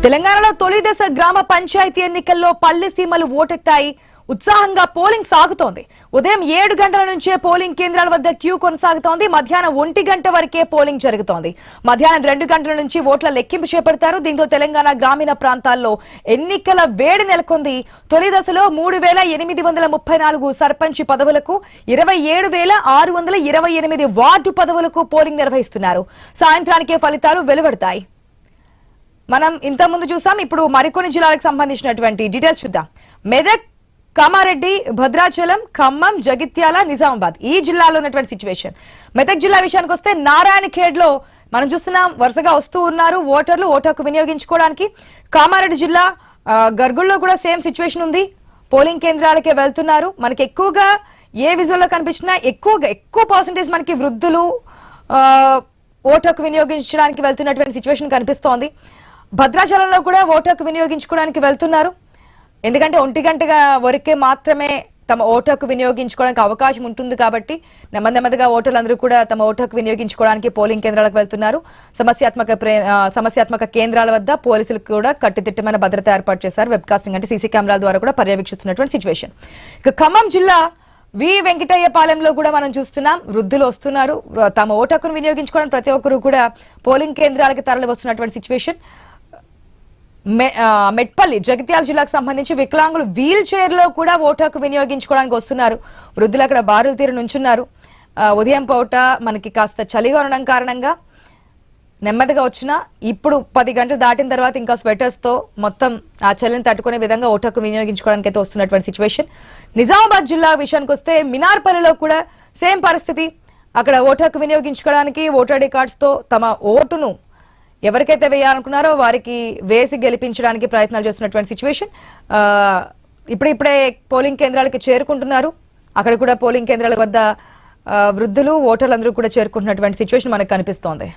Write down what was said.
తెలంగాణలో తొలి దశ గ్రామ పంచాయతీ ఎన్నికల్లో పల్లె సీమలు ఓటెత్తాయి. ఉత్సాహంగా పోలింగ్ సాగుతోంది. ఉదయం 7 గంటల నుంచే పోలింగ్ కేంద్రాల వద్ద క్యూ కొనసాగుతోంది. మధ్యాహ్నం 1 గంట వరకే పోలింగ్ జరుగుతోంది. మధ్యాహ్నం 2 గంటల నుంచి ఓట్ల లెక్కింపు చేపడతారు. దీంతో తెలంగాణ గ్రామీణ ప్రాంతాల్లో ఎన్నికల వేడి నెలకొంది. తొలి దశలో 3834 సర్పంచ్ పదవులకు 27628 వార్డు పదవులకు పోలింగ్ నిర్వహిస్తున్నారు. సాయంత్రానికే ఫలితాలు వెలువడతాయి. మనం ఇంతకుముందు చూసాం. ఇప్పుడు మరికొన్ని జిల్లాలకు సంబంధించినటువంటి డీటెయిల్స్ చూద్దాం. మెదక్, కామారెడ్డి, భద్రాచలం, ఖమ్మం, జగిత్యాల, నిజామాబాద్ ఈ జిల్లాలో ఉన్నటువంటి సిచ్యువేషన్. మెదక్ జిల్లా విషయానికి వస్తే నారాయణఖేడ్ లో మనం చూస్తున్నాం వరుసగా వస్తూ ఉన్నారు ఓటర్లు ఓటు హక్కు వినియోగించుకోవడానికి. కామారెడ్డి జిల్లా గర్గుల్లో కూడా సేమ్ సిచ్యువేషన్ ఉంది. పోలింగ్ కేంద్రాలకే వెళ్తున్నారు. మనకి ఎక్కువగా ఏ విజువల్లో కనిపించినా ఎక్కువ పర్సెంటేజ్ మనకి వృద్ధులు ఓటు హక్కు వినియోగించడానికి వెళ్తున్నటువంటి సిచ్యువేషన్ కనిపిస్తోంది. భద్రాచలంలో కూడా ఓటు హక్కు వినియోగించుకోవడానికి వెళ్తున్నారు. ఎందుకంటే 1 గంట వరకే మాత్రమే తమ ఓటు హక్కు వినియోగించుకోవడానికి అవకాశం ఉంటుంది కాబట్టి నెమ్మదిగా ఓటర్లందరూ కూడా తమ ఓటు హక్కు వినియోగించుకోవడానికి పోలింగ్ కేంద్రాలకు వెళ్తున్నారు. సమస్యాత్మక కేంద్రాల వద్ద పోలీసులకు కూడా కట్టుదిట్టమైన భద్రత ఏర్పాటు చేశారు. వెబ్కాస్టింగ్ అంటే సీసీ కెమెరాల ద్వారా కూడా పర్యవేక్షిస్తున్నటువంటి సిచ్యువేషన్. ఇక ఖమ్మం జిల్లా వి వెంకటయ్యపాలెంలో కూడా మనం చూస్తున్నాం వృద్ధులు వస్తున్నారు. తమ ఓటు హక్కును వినియోగించుకోవడానికి ప్రతి ఒక్కరు కూడా పోలింగ్ కేంద్రాలకి తరలి వస్తున్నటువంటి సిచ్యువేషన్. మెట్పల్లి జగిత్యాల జిల్లాకు సంబంధించి వికలాంగులు వీల్ చైర్ లో కూడా ఓటు హక్కు వినియోగించుకోవడానికి వస్తున్నారు. వృద్ధులు అక్కడ బారులు తీరు నుంచున్నారు. ఉదయం పూట మనకి కాస్త చలిగా ఉండడం కారణంగా నెమ్మదిగా వచ్చినా ఇప్పుడు 10 గంటలు దాటిన తర్వాత ఇంకా స్వెటర్స్ తో మొత్తం ఆ చలిని తట్టుకునే విధంగా ఓటు హక్కు వినియోగించుకోవడానికి అయితే వస్తున్నటువంటి సిచ్యువేషన్. నిజామాబాద్ జిల్లా విషయానికి వస్తే మినార్పల్లిలో కూడా సేమ్ పరిస్థితి. అక్కడ ఓటు హక్కు వినియోగించుకోవడానికి ఓటర్ ఐడి కార్డ్స్ తో తమ ఓటును ఎవరికైతే వేయాలనుకున్నారో వారికి వేసి గెలిపించడానికి ప్రయత్నాలు చేస్తున్నటువంటి సిచ్యువేషన్. ఇప్పుడే పోలింగ్ కేంద్రాలకి చేరుకుంటున్నారు. అక్కడ కూడా పోలింగ్ కేంద్రాల వద్ద వృద్ధులు ఓటర్లందరూ కూడా చేరుకుంటున్నటువంటి సిచ్యువేషన్ మనకు కనిపిస్తోంది.